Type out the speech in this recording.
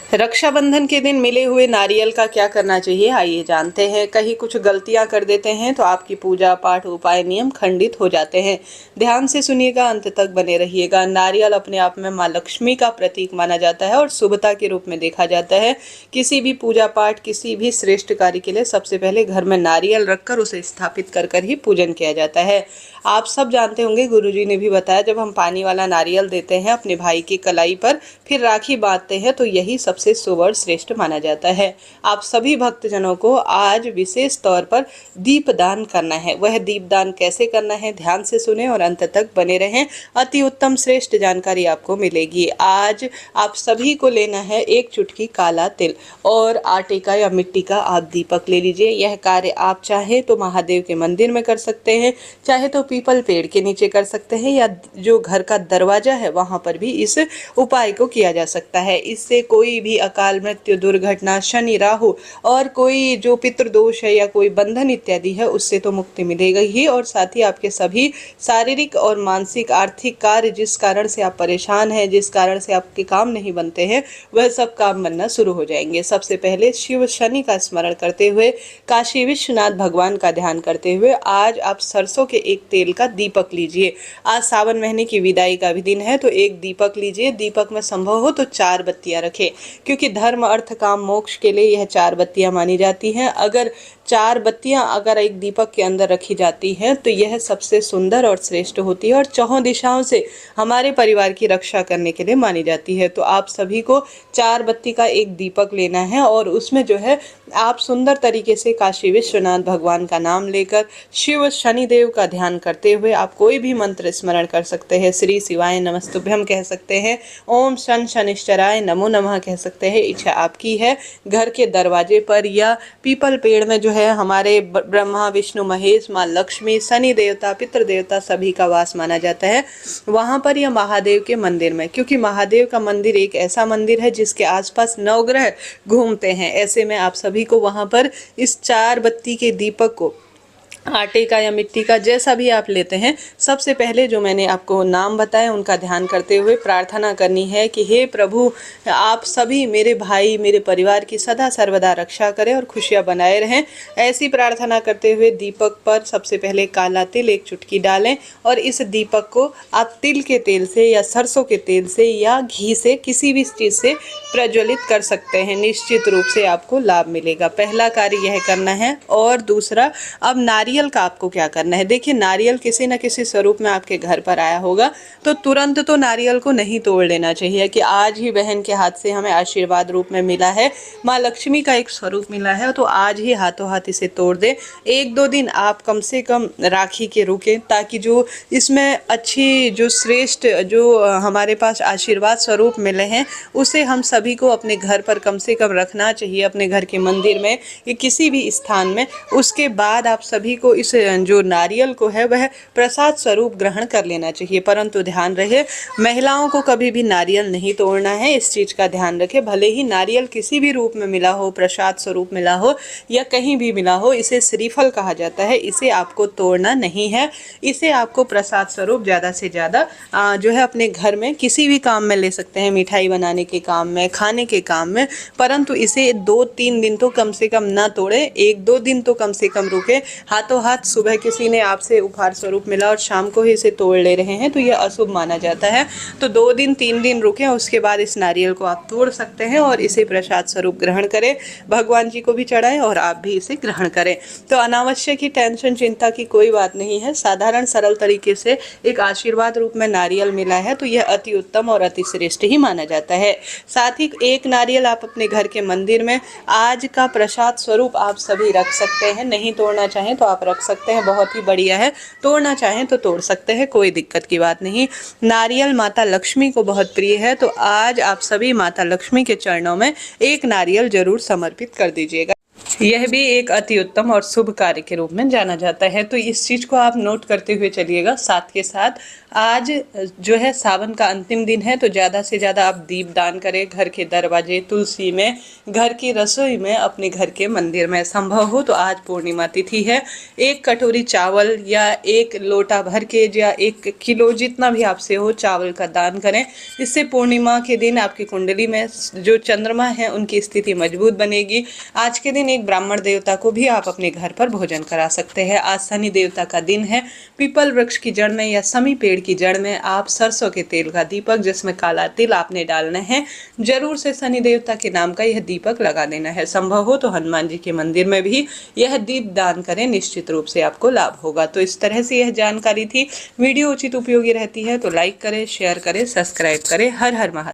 रक्षाबंधन के दिन मिले हुए नारियल का क्या करना चाहिए, आइए जानते हैं। कहीं कुछ गलतियां कर देते हैं तो आपकी पूजा पाठ उपाय नियम खंडित हो जाते हैं। ध्यान से सुनिएगा, अंत तक बने रहिएगा। नारियल अपने आप में माँ लक्ष्मी का प्रतीक माना जाता है और शुभता के रूप में देखा जाता है। किसी भी पूजा पाठ, किसी भी श्रेष्ठ कार्य के लिए सबसे पहले घर में नारियल रखकर उसे स्थापित कर ही पूजन किया जाता है। आप सब जानते होंगे, गुरुजी ने भी बताया, जब हम पानी वाला नारियल देते हैं अपने भाई की कलाई पर, फिर राखी बांधते हैं, तो यही सबसे शुभ और श्रेष्ठ माना जाता है। आप सभी भक्तजनों को आज विशेष तौर पर दीप दान करना है। वह दीप दान कैसे करना है, ध्यान से सुने और अंत तक बने रहें। अति उत्तम श्रेष्ठ जानकारी आपको मिलेगी। आज आप सभी को लेना है एक चुटकी काला तिल और आटे का या मिट्टी का आप दीपक ले लीजिए। यह कार्य आप चाहे तो महादेव के मंदिर में कर सकते हैं, चाहे तो पीपल पेड़ के नीचे कर सकते हैं, या जो घर का दरवाजा है वहां पर भी इस उपाय को किया जा सकता है। इससे कोई भी अकाल मृत्यु, दुर्घटना, शनि, राहु और कोई जो पितृदोष है या कोई बंधन इत्यादि है उससे तो मुक्ति मिलेगा ही, और साथ ही आपके सभी शारीरिक और मानसिक आर्थिक कार्य जिस कारण से आप परेशान हैं, जिस कारण से आपके काम नहीं बनते हैं, वह सब काम बनना शुरू हो जाएंगे। सबसे पहले शिव शनि का स्मरण करते हुए, काशी विश्वनाथ भगवान का ध्यान करते हुए आज आप सरसों के एक तेल का दीपक लीजिए। आज सावन महीने की विदाई का भी दिन है, तो एक दीपक लीजिए। दीपक में संभव हो तो 4 बत्तियां रखें, क्योंकि धर्म अर्थ काम मोक्ष के लिए यह 4 बत्तियां मानी जाती हैं। अगर 4 बत्तियां अगर एक दीपक के अंदर रखी जाती हैं तो यह सबसे सुंदर और श्रेष्ठ होती है और चौहों दिशाओं से हमारे परिवार की रक्षा करने के लिए मानी जाती है। तो आप सभी को 4 बत्ती का एक दीपक लेना है और उसमें जो है आप सुंदर तरीके से काशी विश्वनाथ भगवान का नाम लेकर शिव शनिदेव का ध्यान करते हुए आप कोई भी मंत्र स्मरण कर सकते हैं। श्री शिवाय नमस्तुभ्यम कह सकते हैं, ओम शन शनिश्चराय नमो नमः कह सकते हैं। इच्छा आपकी है। घर के दरवाजे पर या पीपल पेड़ में जो है हमारे ब्रह्मा विष्णु महेश, माँ लक्ष्मी, शनि देवता, पितृ देवता सभी का वास माना जाता है वहां पर, या महादेव के मंदिर में, क्योंकि महादेव का मंदिर एक ऐसा मंदिर है जिसके आसपास नवग्रह घूमते हैं। ऐसे में आप सभी को वहां पर इस 4 बत्ती के दीपक को आटे का या मिट्टी का जैसा भी आप लेते हैं, सबसे पहले जो मैंने आपको नाम बताया उनका ध्यान करते हुए प्रार्थना करनी है कि हे प्रभु, आप सभी मेरे भाई, मेरे परिवार की सदा सर्वदा रक्षा करें और खुशियां बनाए रहें। ऐसी प्रार्थना करते हुए दीपक पर सबसे पहले काला तिल 1 चुटकी डालें और इस दीपक को आप तिल के तेल से या सरसों के तेल से या घी से, किसी भी चीज़ से प्रज्वलित कर सकते हैं। निश्चित रूप से आपको लाभ मिलेगा। पहला कार्य यह करना है। और दूसरा, अब नारियल का आपको क्या करना है। देखिए, नारियल किसी न किसी स्वरूप में आपके घर पर आया होगा, तो तुरंत तो नारियल को नहीं तोड़ लेना चाहिए कि आज ही बहन के हाथ से हमें आशीर्वाद रूप में मिला है, माँ लक्ष्मी का एक स्वरूप मिला है, तो आज ही हाथों हाथ इसे तोड़ दे। 1-2 दिन आप कम से कम राखी के रुकें, ताकि जो इसमें अच्छी, जो श्रेष्ठ, जो हमारे पास आशीर्वाद स्वरूप मिले हैं, उसे हम सभी को अपने घर पर कम से कम रखना चाहिए, अपने घर के मंदिर में या किसी भी स्थान में। उसके बाद आप सभी को इस जो नारियल को है वह प्रसाद स्वरूप ग्रहण कर लेना चाहिए। परंतु ध्यान रहे, महिलाओं को कभी भी नारियल नहीं तोड़ना है, इस चीज का ध्यान रखें। भले ही नारियल किसी भी रूप में मिला हो, प्रसाद स्वरूप मिला हो या कहीं भी मिला हो, इसे श्रीफल कहा जाता है, इसे आपको तोड़ना नहीं है। इसे आपको प्रसाद स्वरूप ज्यादा से ज्यादा जो है अपने घर में किसी भी काम में ले सकते हैं, मिठाई बनाने के काम में, खाने के काम में। परंतु इसे 2-3 दिन तो कम से कम ना तोड़े, 1-2 दिन तो कम से कम रुके। हाथों हाथ सुबह किसी ने आपसे उपहार स्वरूप मिला और शाम को ही इसे तोड़ ले रहे हैं तो यह अशुभ माना जाता है। तो 2 दिन 3 दिन रुकें, उसके बाद इस नारियल को आप तोड़ सकते हैं और इसे प्रसाद स्वरूप ग्रहण करें। भगवान जी को भी चढ़ाएं और आप भी इसे ग्रहण करें। तो अनावश्यक ही टेंशन चिंता की कोई बात नहीं है। साधारण सरल तरीके से एक आशीर्वाद रूप में नारियल मिला है, तो यह अति उत्तम और अति श्रेष्ठ ही माना जाता है। साथ ही एक नारियल आप अपने घर के मंदिर में आज का प्रसाद स्वरूप आप सभी रख सकते हैं। नहीं तोड़ना चाहें तो आप रख सकते हैं, बहुत ही बढ़िया है। तोड़ना चाहें तो तोड़ सकते हैं, कोई दिक्कत की बात नहीं। नारियल माता लक्ष्मी को बहुत प्रिय है, तो आज आप सभी माता लक्ष्मी के चरणों में एक नारियल जरूर समर्पित कर दीजिएगा। यह भी एक अति उत्तम और शुभ कार्य के रूप में जाना जाता है, तो इस चीज को आप नोट करते हुए चलिएगा। साथ के साथ आज जो है सावन का अंतिम दिन है, तो ज्यादा से ज्यादा आप दीप दान करें घर के दरवाजे, तुलसी में, घर की रसोई में, अपने घर के मंदिर में। संभव हो तो आज पूर्णिमा तिथि है, 1 कटोरी चावल या 1 लोटा भर के या 1 किलो जितना भी आपसे हो चावल का दान करें। इससे पूर्णिमा के दिन आपकी कुंडली में जो चंद्रमा है उनकी स्थिति मजबूत बनेगी। आज के दिन एक ब्राह्मण देवता को भी आप अपने घर पर भोजन करा सकते हैं। आज शनि देवता का दिन है। पीपल वृक्ष की जड़ में या समी पेड़ की जड़ में आप सरसों के तेल का दीपक, जिसमें काला तिल आपने डालना है, जरूर से शनि देवता के नाम का यह दीपक लगा देना है। संभव हो तो हनुमान जी के मंदिर में भी यह दीप दान करें, निश्चित रूप से आपको लाभ होगा। तो इस तरह से यह जानकारी थी। वीडियो उचित उपयोगी रहती है तो लाइक करें, शेयर करें, सब्सक्राइब करें। हर हर महादेव।